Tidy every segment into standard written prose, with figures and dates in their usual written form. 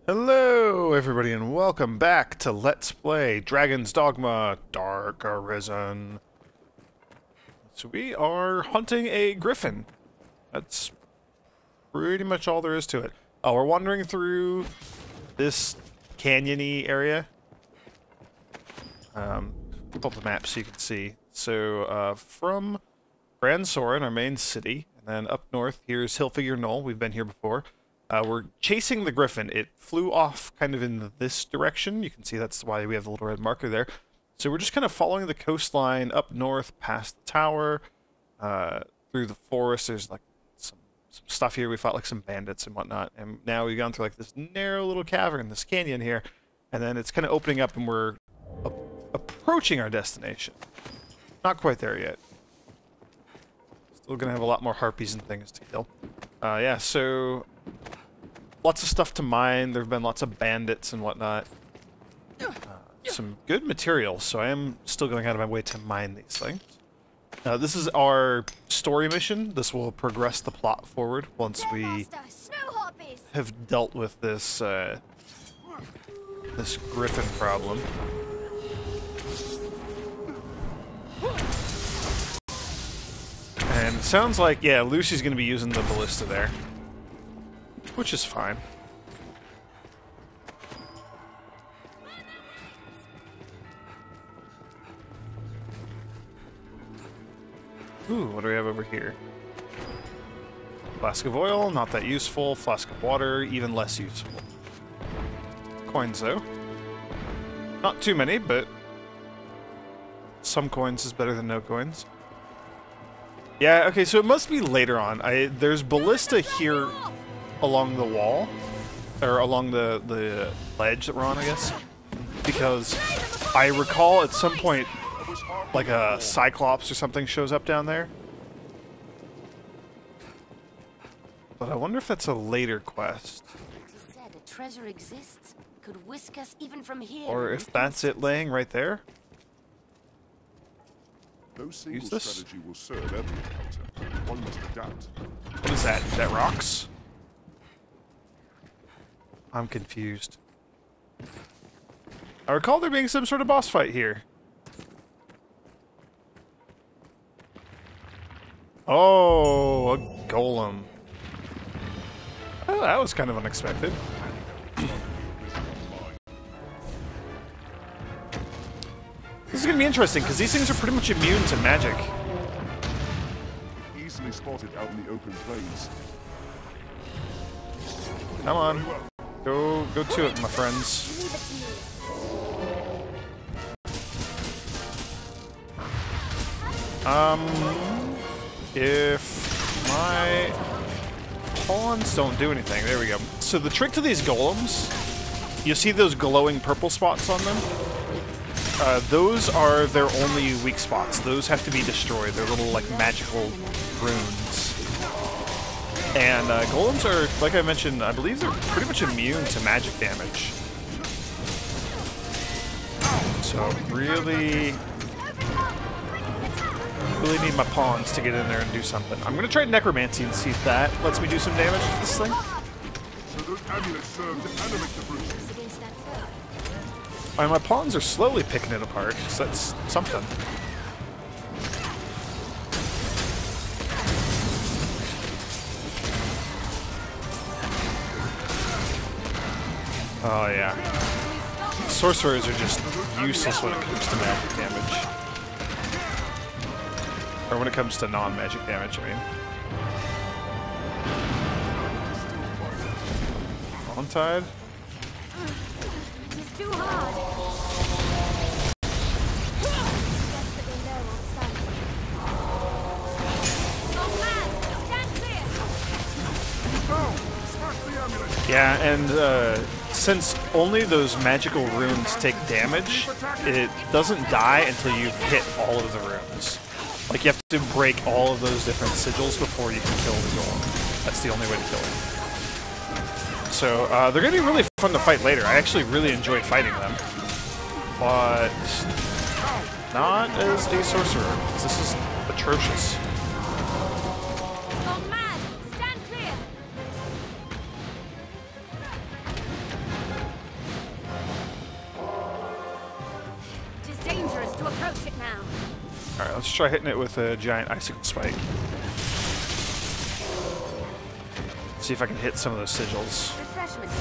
Hello everybody and welcome back to Let's Play Dragon's Dogma Dark Arisen. So we are hunting a griffin. That's pretty much all there is to it. Oh, we're wandering through this canyon-y area. Pull up the map so you can see. So from Grand Soren, our main city, and then up north here's Hillfigure Knoll. We've been here before. We're chasing the griffin. It flew off kind of in this direction. You can see that's why we have the little red marker there. So we're just kind of following the coastline up north past the tower, through the forest. There's like some stuff here. We fought like some bandits and whatnot. And now we've gone through like this narrow little cavern, this canyon here. And then it's kind of opening up and we're approaching our destination. Not quite there yet. Still gonna have a lot more harpies and things to kill. Yeah, so lots of stuff to mine. There have been lots of bandits and whatnot. Some good materials, so I am still going out of my way to mine these things. This is our story mission. This will progress the plot forward once we have dealt with this this griffin problem. And it sounds like, yeah, Lucy's going to be using the ballista there. Which is fine. Ooh, what do we have over here? Flask of oil, not that useful. Flask of water, even less useful. Coins, though. Not too many, but some coins is better than no coins. Yeah, okay, so it must be later on. There's ballista here along the wall, or along the ledge that we're on, I guess, because I recall at some point like a cyclops or something shows up down there, but I wonder if that's a later quest, A treasure exists, could whisk us even from here, or if that's it laying right there. No single strategy will serve every encounter. One must adapt. What is that? Is that rocks? I'm confused. I recall there being some sort of boss fight here. Oh, a golem. Oh, that was kind of unexpected. This is going to be interesting, because these things are pretty much immune to magic. Easily spotted out in the open plains. Come on. Go to it, my friends. If my pawns don't do anything, there we go. So the trick to these golems, you see those glowing purple spots on them? Those are their only weak spots. Those have to be destroyed. They're little, like, magical runes. And golems are, like I mentioned, I believe they're pretty much immune to magic damage. So really need my pawns to get in there and do something. I'm gonna try necromancy and see if that lets me do some damage to this thing. So those amulets serve to animate the brute. And my pawns are slowly picking it apart, so that's something. Oh yeah. Sorcerers are just useless when it comes to magic damage. Or when it comes to non-magic damage, I mean. On tide. It's too hard. Yeah, and since only those magical runes take damage, it doesn't die until you've hit all of the runes. Like, you have to break all of those different sigils before you can kill the golem. That's the only way to kill it. So, they're going to be really fun to fight later. I actually really enjoyed fighting them. But not as a sorcerer. This is atrocious. Alright, let's try hitting it with a giant icicle spike. See if I can hit some of those sigils. Refreshment.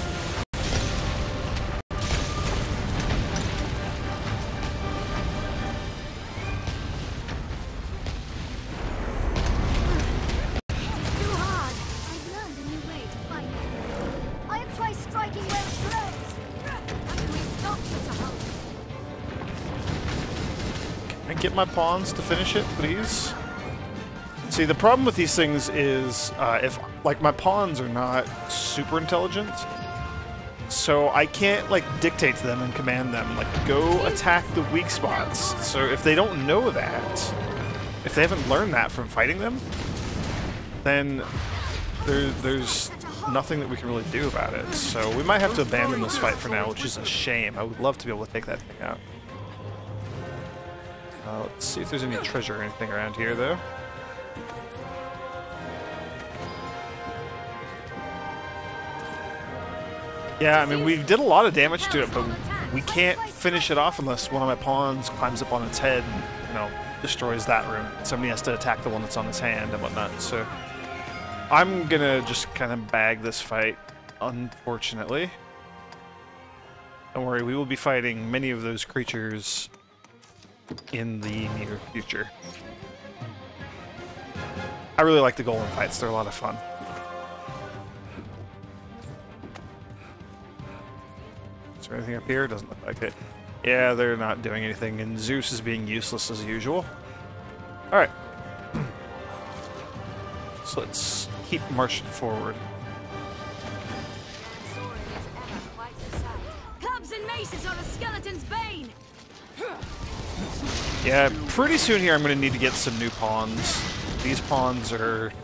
Get my pawns to finish it, please. See, the problem with these things is if, like, my pawns are not super intelligent, so I can't, like, dictate to them and command them, like, go attack the weak spots. So if they don't know that, if they haven't learned that from fighting them, then there's nothing that we can really do about it. So we might have to abandon this fight for now, which is a shame. I would love to be able to take that thing out. Let's see if there's any treasure or anything around here, though. Yeah, I mean, we did a lot of damage to it, but we can't finish it off unless one of my pawns climbs up on its head and, you know, destroys that room. Somebody has to attack the one that's on his hand and whatnot, so... I'm gonna just kind of bag this fight, unfortunately. Don't worry, we will be fighting many of those creatures in the near future. I really like the golem fights, they're a lot of fun. Is there anything up here? Doesn't look like it. Yeah, they're not doing anything, and Zeus is being useless as usual. Alright. So let's keep marching forward. Clubs and maces are a skeleton's bane. Yeah, pretty soon here I'm going to need to get some new pawns. These pawns are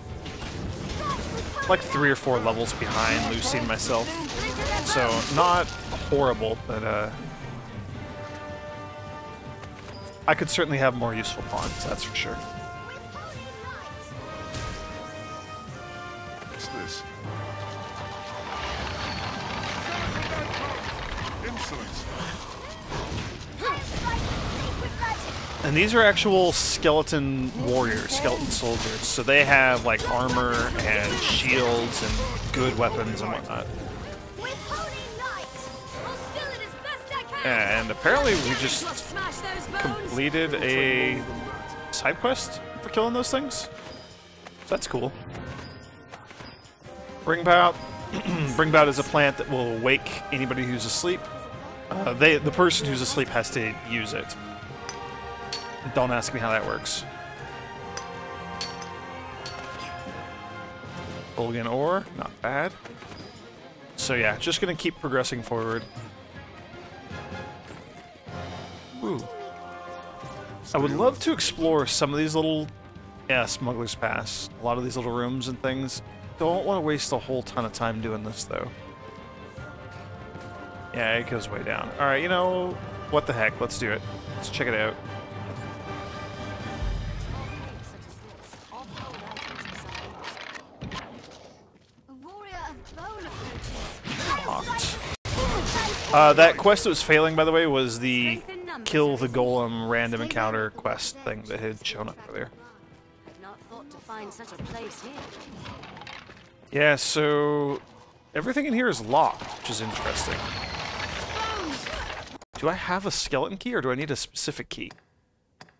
like 3 or 4 levels behind Lucy and myself. So, not horrible, but I could certainly have more useful pawns, that's for sure. What's this? Insolence. And these are actual skeleton warriors, skeleton soldiers, so they have like armor and shields and good weapons and whatnot. And apparently we just completed a side quest for killing those things. So that's cool. Bringbout. Bringbout is a plant that will wake anybody who's asleep. The person who's asleep has to use it. Don't ask me how that works. Bullion ore, not bad. So yeah, just gonna keep progressing forward. Ooh. I would love to explore some of these little, Smuggler's Pass. A lot of these little rooms and things. Don't want to waste a whole ton of time doing this, though. Yeah, it goes way down. Alright, you know, what the heck, let's do it. Let's check it out. That quest that was failing, by the way, was the kill the golem random encounter quest thing that had shown up earlier. Not thought to find such a place here. Yeah, so everything in here is locked, which is interesting. Do I have a skeleton key, or do I need a specific key?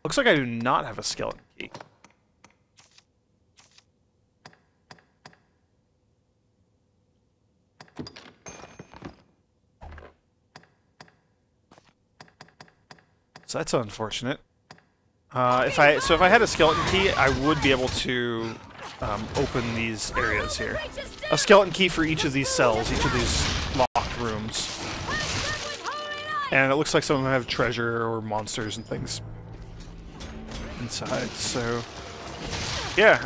Looks like I do not have a skeleton key. So that's unfortunate. If I had a skeleton key, I would be able to open these areas here. A skeleton key for each of these cells, each of these locked rooms. And it looks like some of them have treasure or monsters and things inside. So yeah,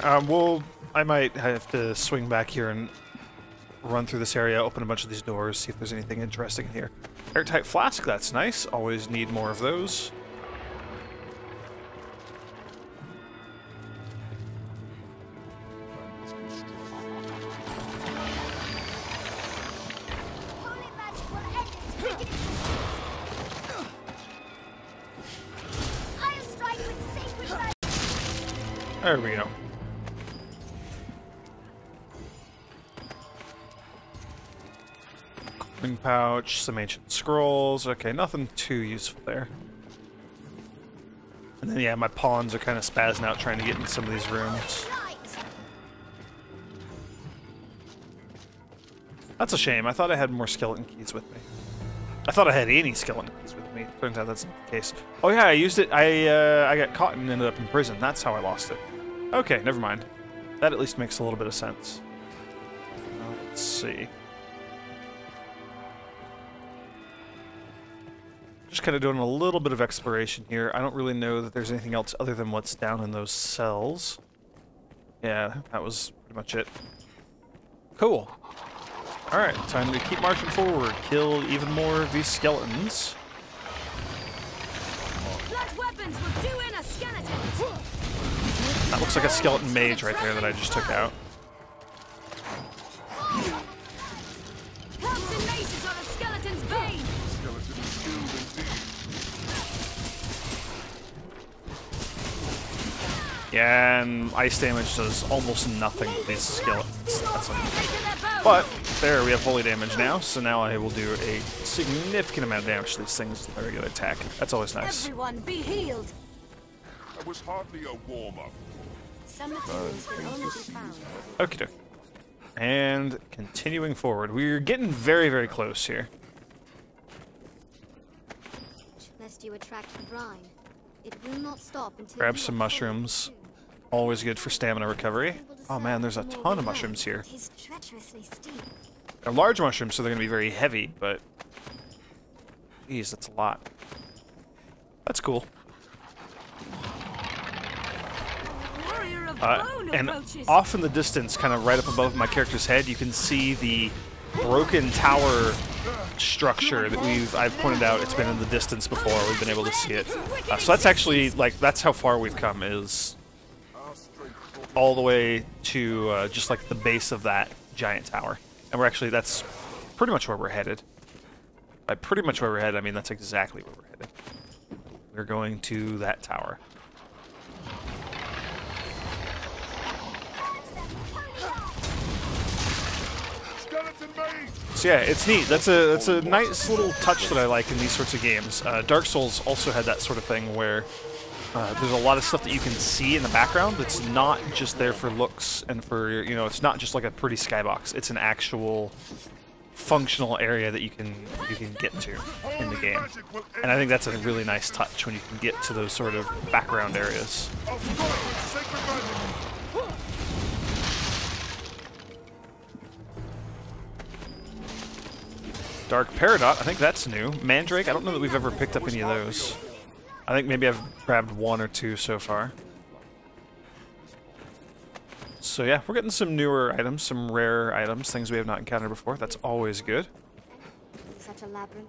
I might have to swing back here and run through this area, open a bunch of these doors, see if there's anything interesting in here. Airtight flask, that's nice. Always need more of those. There we go. Coin pouch, some ancient scrolls. Okay, nothing too useful there. And then, yeah, my pawns are kind of spazzing out trying to get in some of these rooms. That's a shame. I thought I had more skeleton keys with me. I thought I had any skeleton keys with me. Turns out that's not the case. Oh yeah, I used it. I got caught and ended up in prison. That's how I lost it. Okay, never mind. That at least makes a little bit of sense. Let's see. Just kind of doing a little bit of exploration here. I don't really know that there's anything else other than what's down in those cells. Yeah, that was pretty much it. Cool. Alright, time to keep marching forward. Kill even more of these skeletons. That looks like a skeleton mage right there that I just took out. Yeah, and ice damage does almost nothing to these skeletons. That's but there, we have holy damage now, so now I will do a significant amount of damage to these things with my regular attack. That's always nice. Everyone be healed. That was hardly a warm-up. Some materials can only be found. Okie doke. And continuing forward, we're getting very, very close here. Lest you attract the brine, it will not stop until Grab you some are mushrooms. Always good for stamina recovery. Oh man, there's a ton of mushrooms here. It is treacherously steep. They're large mushrooms, so they're going to be very heavy, but... Geez, that's a lot. That's cool. And off in the distance, kind of right up above my character's head, you can see the broken tower structure that I've pointed out. It's been in the distance before. We've been able to see it. So that's actually, like, that's how far we've come, is all the way to just like the base of that giant tower. And we're actually, that's pretty much where we're headed. By pretty much where we're headed, I mean that's exactly where we're headed. We're going to that tower. So yeah, it's neat. That's a nice little touch that I like in these sorts of games. Dark Souls also had that sort of thing where there's a lot of stuff that you can see in the background that's not just there for looks and for, you know, it's not just like a pretty skybox. It's an actual functional area that you can get to in the game. And I think that's a really nice touch when you can get to those sort of background areas. Dark Peridot, I think that's new. Mandrake, I don't know that we've ever picked up any of those. I think maybe I've grabbed one or two so far. So yeah, we're getting some newer items, some rare items, things we have not encountered before. That's always good. Such a labyrinth.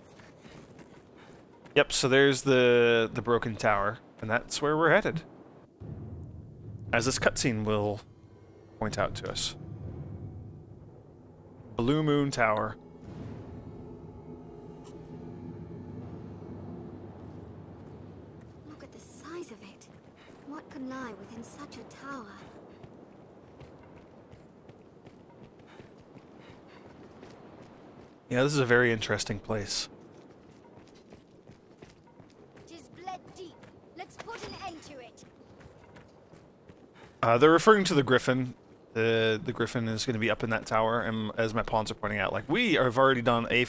Yep, so there's the broken tower, and that's where we're headed. As this cutscene will point out to us. Blue Moon Tower. Look at the size of it. What could lie within such a tower? Yeah, this is a very interesting place. Tis bled deep. Let's put an end to it. They're referring to the griffin. The griffin is going to be up in that tower, and as my pawns are pointing out, like, we have already done a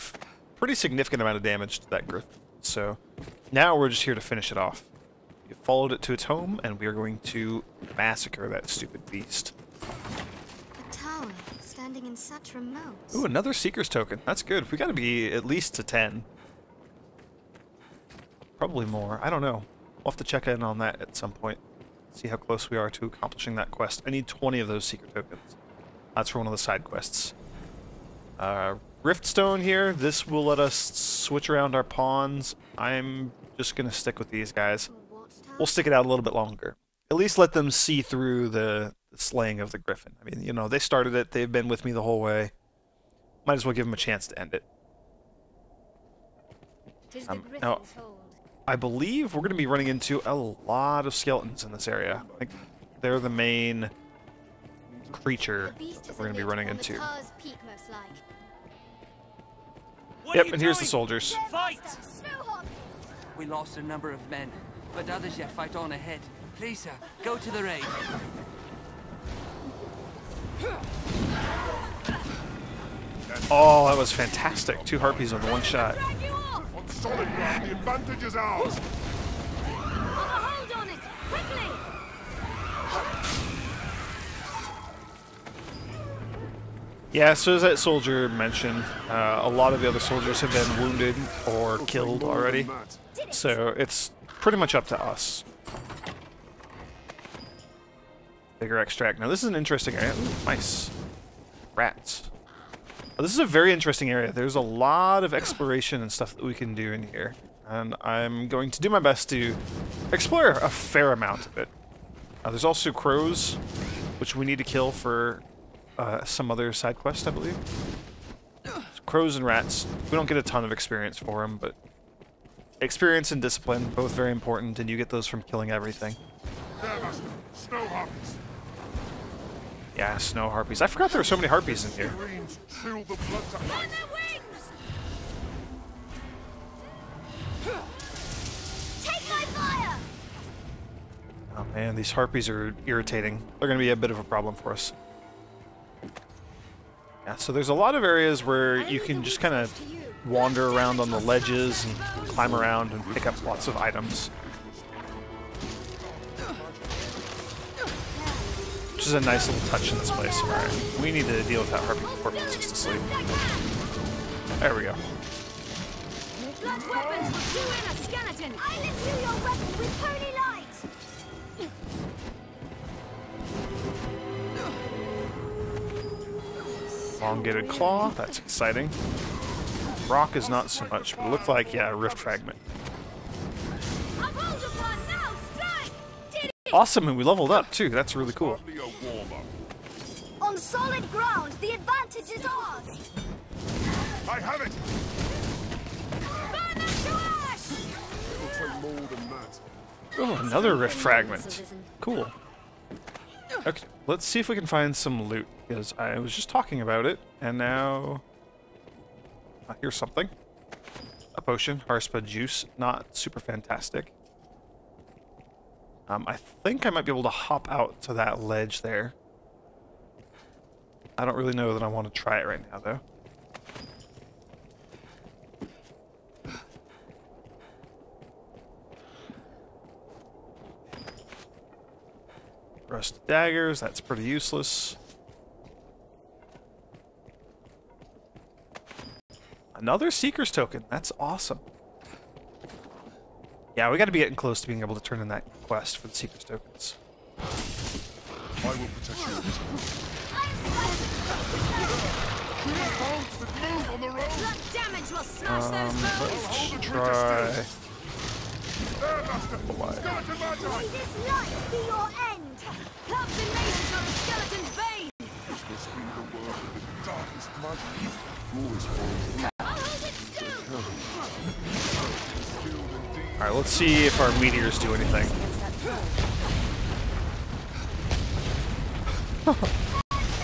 pretty significant amount of damage to that griffin. So now we're just here to finish it off. We followed it to its home, and we are going to massacre that stupid beast. A tower standing in such remote. Ooh, another Seeker's token. That's good. We got to be at least to 10. Probably more. I don't know. We'll have to check in on that at some point. See how close we are to accomplishing that quest. I need 20 of those Seeker tokens. That's for one of the side quests. Riftstone here. This will let us switch around our pawns. I'm just going to stick with these guys. We'll stick it out a little bit longer. At least let them see through the slaying of the griffin. I mean, you know, they started it. They've been with me the whole way. Might as well give them a chance to end it. Now, I believe we're going to be running into a lot of skeletons in this area. Like, they're the main creature The beast that is we're going to be lit running on the into. Tar's peak, most like. Yep, and here's the soldiers. Fight! Snowhawk! We lost a number of men, but others yet fight on ahead. Please, sir, go to the raid. Oh, that was fantastic. 2 harpies with one shot. On solid ground, the advantage is ours. Hold on it! Quickly! Yeah, so as that soldier mentioned, a lot of the other soldiers have been wounded or killed already. So it's pretty much up to us. Bigger extract. Now this is an interesting area. Ooh, nice. Rats. Well, this is a very interesting area. There's a lot of exploration and stuff that we can do in here. And I'm going to do my best to explore a fair amount of it. There's also crows, which we need to kill for some other side quest, I believe. So crows and rats. We don't get a ton of experience for them, but experience and discipline, both very important, and you get those from killing everything. There, Master. Snow harpies. Yeah, snow harpies. I forgot there were so many harpies in here. Dreams chill the blood to On their wings! Take my fire! Oh man, these harpies are irritating. They're going to be a bit of a problem for us. Yeah, so there's a lot of areas where you can just kind of wander around on the ledges and climb around and pick up lots of items. Which is a nice little touch in this place. Alright, we need to deal with that harpy before it puts us to sleep. There we go. Blunt weapons will do in a skeleton! I lift you your weapon with holy light! Elongated claw, that's exciting. Rock is not so much, but it looked like, yeah, a rift fragment. Uphold upon now, strike! Did it! Awesome, and we leveled up too, that's really cool. hardly a warm-up. On solid ground, the advantage is ours! I have it. Burn them to ash! It'll take more than that. Oh, another rift fragment. Cool. Okay, let's see if we can find some loot, because I was just talking about it, and now... here's something. A potion, Harspa juice, not super fantastic. I think I might be able to hop out to that ledge there. I don't really know that I want to try it right now, though. Rusted daggers, that's pretty useless. Another Seeker's token, that's awesome. Yeah, we gotta be getting close to being able to turn in that quest for the Seeker's tokens. I will protect you. Move on the road. Blunt damage will smash those bones! Let's try... There, Master. Why? Skeleton magi. May this life be your end! Clubs and maces are a skeleton's bane! This must be the work of the darkest magic. Glorious form. I'll hold it still! Skilled indeed. Alright, let's see if our meteors do anything.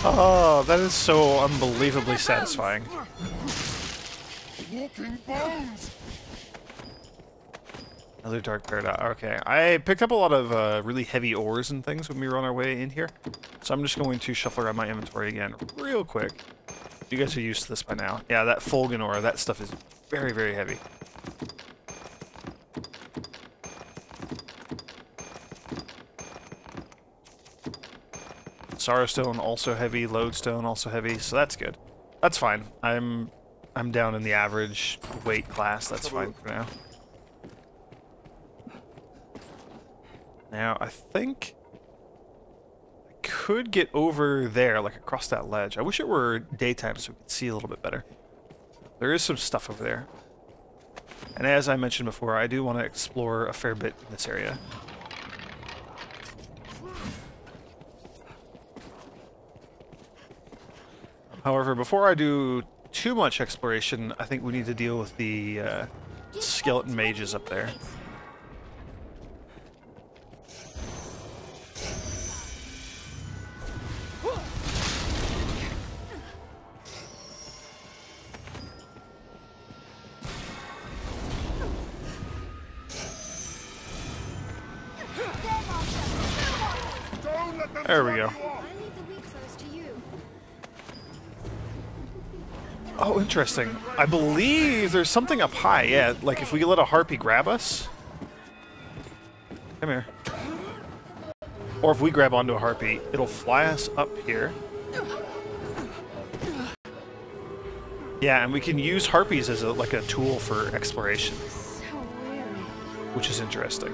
Oh, that is so unbelievably satisfying. Walking bones. Another dark paradox. Okay, I picked up a lot of really heavy ores and things when we were on our way in here. So I'm just going to shuffle around my inventory again real quick. You guys are used to this by now. Yeah, that Fulgon ore, that stuff is very, very heavy. Sorrowstone also heavy, Lodestone also heavy, so that's good. That's fine. I'm down in the average weight class, that's fine for now. Now, I think I could get over there, like across that ledge. I wish it were daytime so we could see a little bit better. There is some stuff over there. And as I mentioned before, I do want to explore a fair bit in this area. However, before I do too much exploration, I think we need to deal with the skeleton mages up there. There we go. I leave the weak foes to you. Oh, interesting. I believe there's something up high. Yeah, like if we let a harpy grab us. Come here. Or if we grab onto a harpy, it'll fly us up here. Yeah, and we can use harpies as like a tool for exploration, So weary. which is interesting.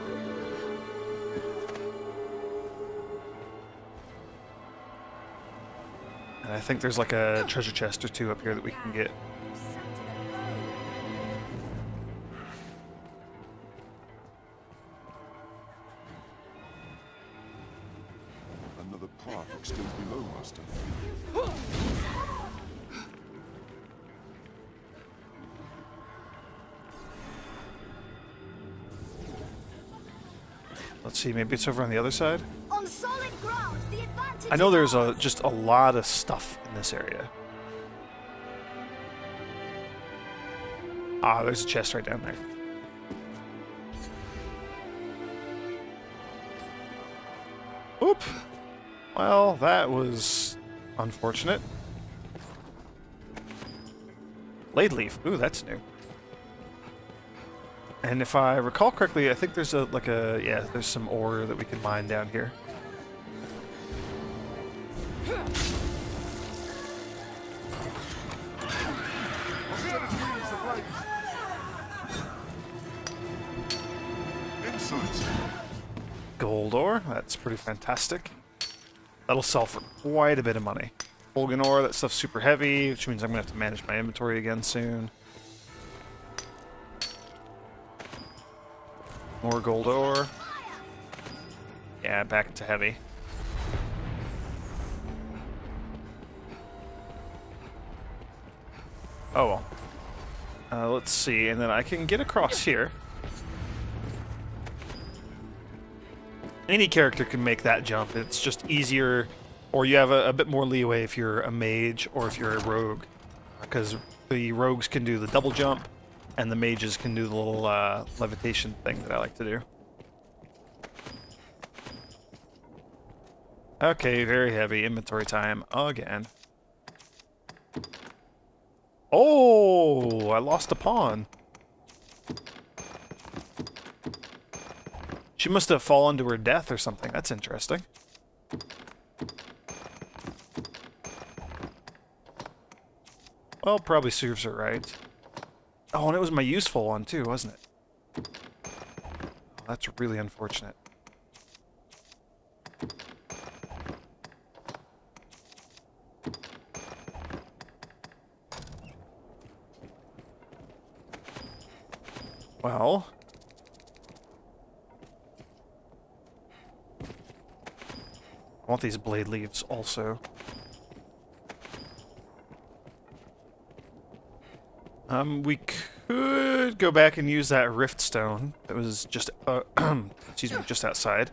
And I think there's like a treasure chest or two up here that we can get. Another path extends below, Master. Let's see, maybe it's over on the other side? On solid ground, the advantage I know is there's ours. just a lot of stuff in this area. Ah, there's a chest right down there. Oop! Well, that was unfortunate. Blade leaf. Ooh, that's new. And if I recall correctly, I think there's yeah, there's some ore that we can mine down here. Insights. Gold ore, that's pretty fantastic. That'll sell for quite a bit of money. Fulgen ore, that stuff's super heavy, which means I'm gonna have to manage my inventory again soon. More gold ore. Yeah, back to heavy. Oh well. Let's see, and then I can get across here. Any character can make that jump. It's just easier, or you have a bit more leeway if you're a mage or if you're a rogue. Because the rogues can do the double jump, and the mages can do the little levitation thing that I like to do. Okay, very heavy. Inventory time again. Oh, I lost a pawn. She must have fallen to her death or something. That's interesting. Well, probably serves her right. Oh, and it was my useful one too, wasn't it? Oh, that's really unfortunate. Well... I want these blade leaves also. We could go back and use that rift stone that was just, excuse me, just outside.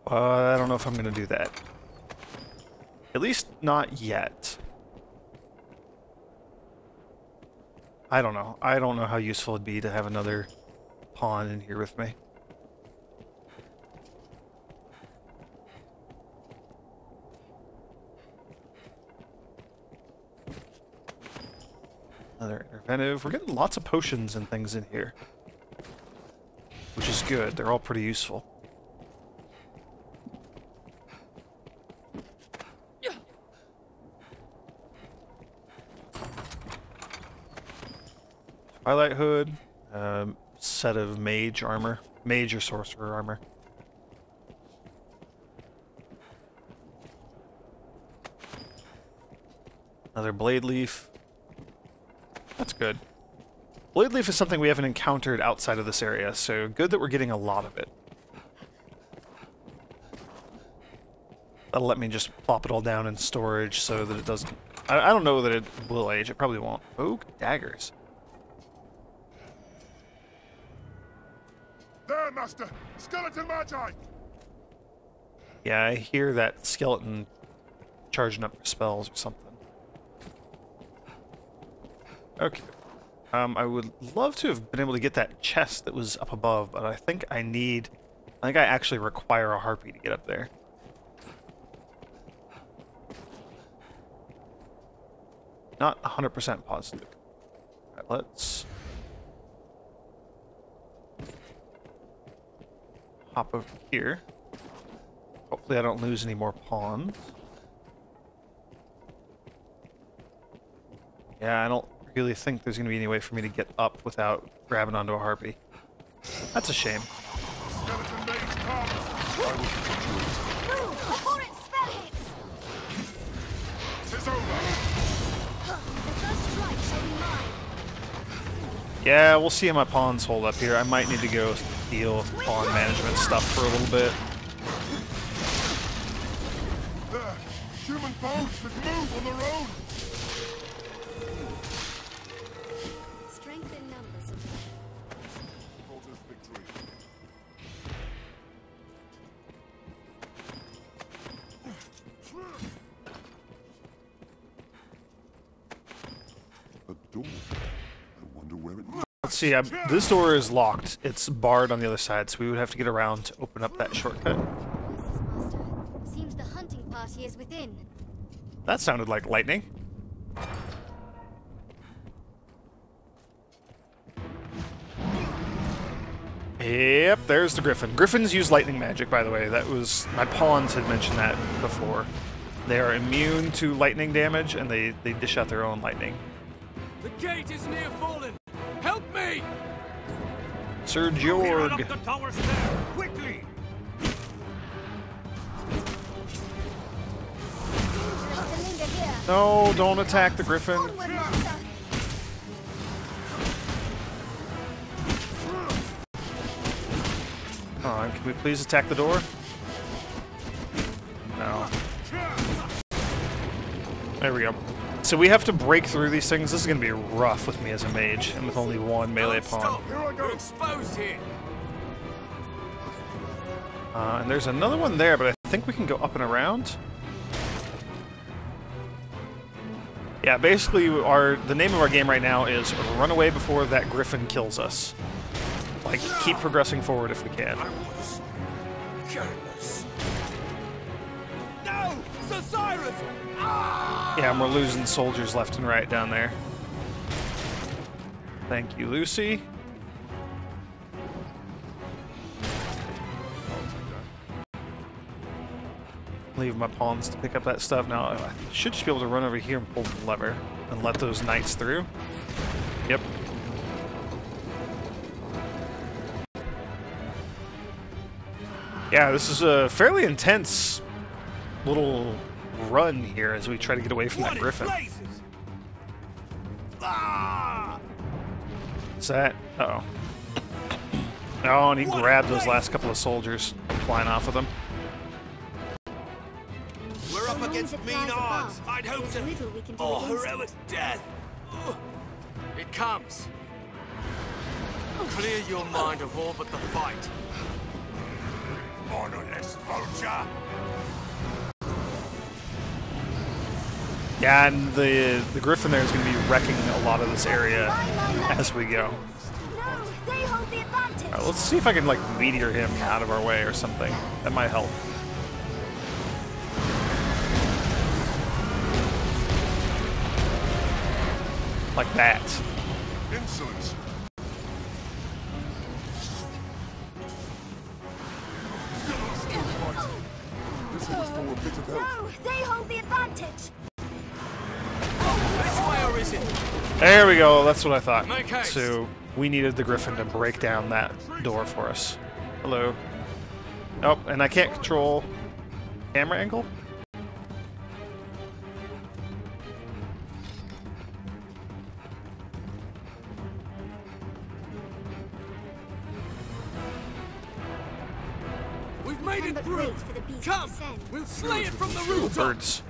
I don't know if I'm gonna do that. At least not yet. I don't know. I don't know how useful it'd be to have another pawn in here with me. Another interventive. We're getting lots of potions and things in here, which is good. They're all pretty useful. Twilight hood, set of mage armor, mage or sorcerer armor. Another blade leaf. That's good. Blade leaf is something we haven't encountered outside of this area, so good that we're getting a lot of it. That'll let me just plop it all down in storage so that it doesn't... I don't know that it will age. It probably won't. Oak daggers. There, Master! Skeleton Magi! Yeah, I hear that skeleton charging up for spells or something. Okay. I would love to have been able to get that chest that was up above, but I think I actually require a harpy to get up there. Not 100% positive. Alright, let's hop over here. Hopefully I don't lose any more pawns. Yeah, I don't really think there's going to be any way for me to get up without grabbing onto a harpy. That's a shame. Skeleton mage comes! I will protect you. Move before it spell hits! Tis over! The first strike shall be mine. Yeah, we'll see how my pawns hold up here. I might need to go deal with pawn management stuff for a little bit. There! Human foes that move on their own! Strength in numbers. Porter's victory. A door. I wonder where it leads. Let's see, this door is locked. It's barred on the other side, so we would have to get around to open up that shortcut. Voices, Master. Seems the hunting party is within. That sounded like lightning. Yep, there's the griffin. Griffins use lightning magic, by the way. That was... my pawns had mentioned that before. They are immune to lightning damage, and they dish out their own lightning. The gate is near fallen. Help me! Sir Georg. the tower stair, quickly! Dangerous to linger here. No, don't attack the griffin. Onward, Master. Come on, can we please attack the door? No. There we go. So we have to break through these things. This is going to be rough with me as a mage, and with only one melee pawn. Stop! You're exposed here. And there's another one there, but I think we can go up and around. Yeah, basically the name of our game right now is Run Away Before That Griffin Kills Us. Like, keep progressing forward if we can. I was careless. No! Sir Cyrus! Ah! Yeah, and we're losing soldiers left and right down there. Thank you, Lucy. Leave my pawns to pick up that stuff. Now, I should just be able to run over here and pull the lever and let those knights through. Yep. Yeah, this is a fairly intense little run here as we try to get away from that griffin. Ah! Is that? Uh-oh. Oh, and he grabbed those last couple of soldiers, flying off with them. We're up So long against as it mean flies odds. above, I'd hope there's to. little we can do Oh, against heroic it. death. Ugh. It comes. Clear your mind of all but the fight. Honorless vulture. Yeah, and the griffin there is going to be wrecking a lot of this area as we go. No, they hold the advantage. Alright, let's see if I can, like, meteor him out of our way or something. That might help. Like that. Insolence! This will restore a bit of health. No, they hold the advantage. This way or is it? There we go, that's what I thought. Make haste. So, we needed the griffin to break down that door for us. Hello. Oh, and I can't control camera angle? We've made Can it but through. wait for the beast to Come, descend. we'll slay it from the Ooh, rooftop. birds.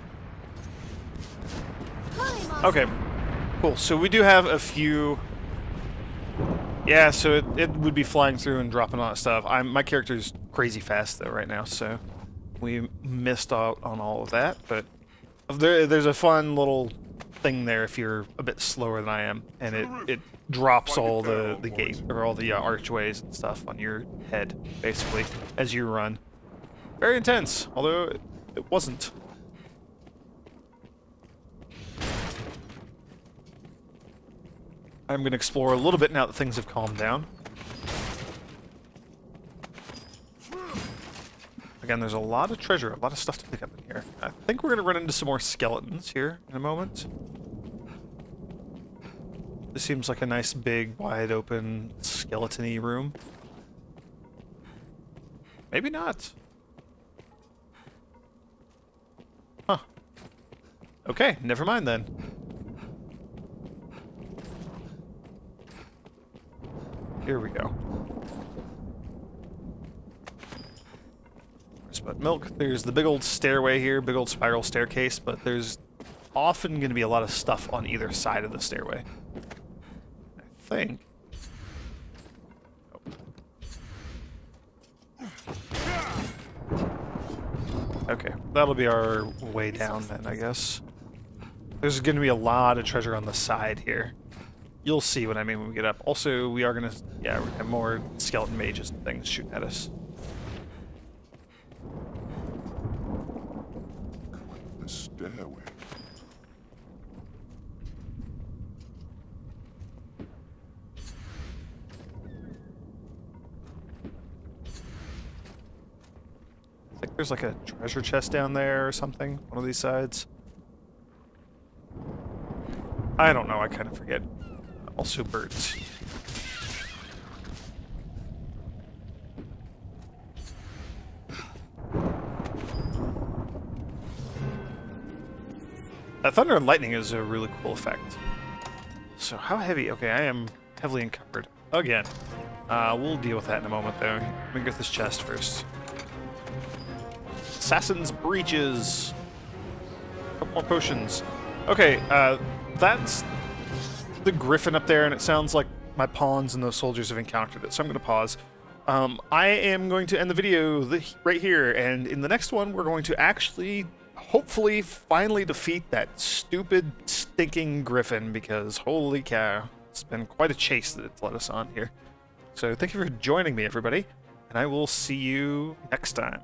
Hurry, Master. Okay, cool. So we do have a few... Yeah, so it would be flying through and dropping on stuff. My character's crazy fast, though, right now, so we missed out on all of that, but there's a fun little thing there if you're a bit slower than I am, and it drops all the gate or all the archways and stuff on your head basically as you run. Very intense, although it wasn't. I'm going to explore a little bit now that things have calmed down. Again, there's a lot of treasure, a lot of stuff to pick up in here. I think we're going to run into some more skeletons here in a moment. This seems like a nice, big, wide open, skeleton-y room. Maybe not. Huh. Okay, never mind then. Here we go. There's but milk. There's the big old stairway here, big old spiral staircase, but there's often going to be a lot of stuff on either side of the stairway. I think. Okay, that'll be our way down then, I guess. There's going to be a lot of treasure on the side here. You'll see what I mean when we get up. Also, we are going to, yeah, we're gonna have more skeleton mages and things shooting at us. The stairway. I think there's like a treasure chest down there or something, one of these sides. I don't know, I kind of forget. Also birds. Thunder and lightning is a really cool effect. So how heavy? Okay, I am heavily encumbered. Again. We'll deal with that in a moment though. Let me get this chest first. Assassin's Breeches. A couple more potions. Okay, that's the griffin up there, and it sounds like my pawns and those soldiers have encountered it, so I'm going to pause. I am going to end the video right here, and in the next one, we're going to actually, hopefully, finally defeat that stupid, stinking griffin, because holy cow, it's been quite a chase that it's led us on here. So thank you for joining me, everybody, and I will see you next time.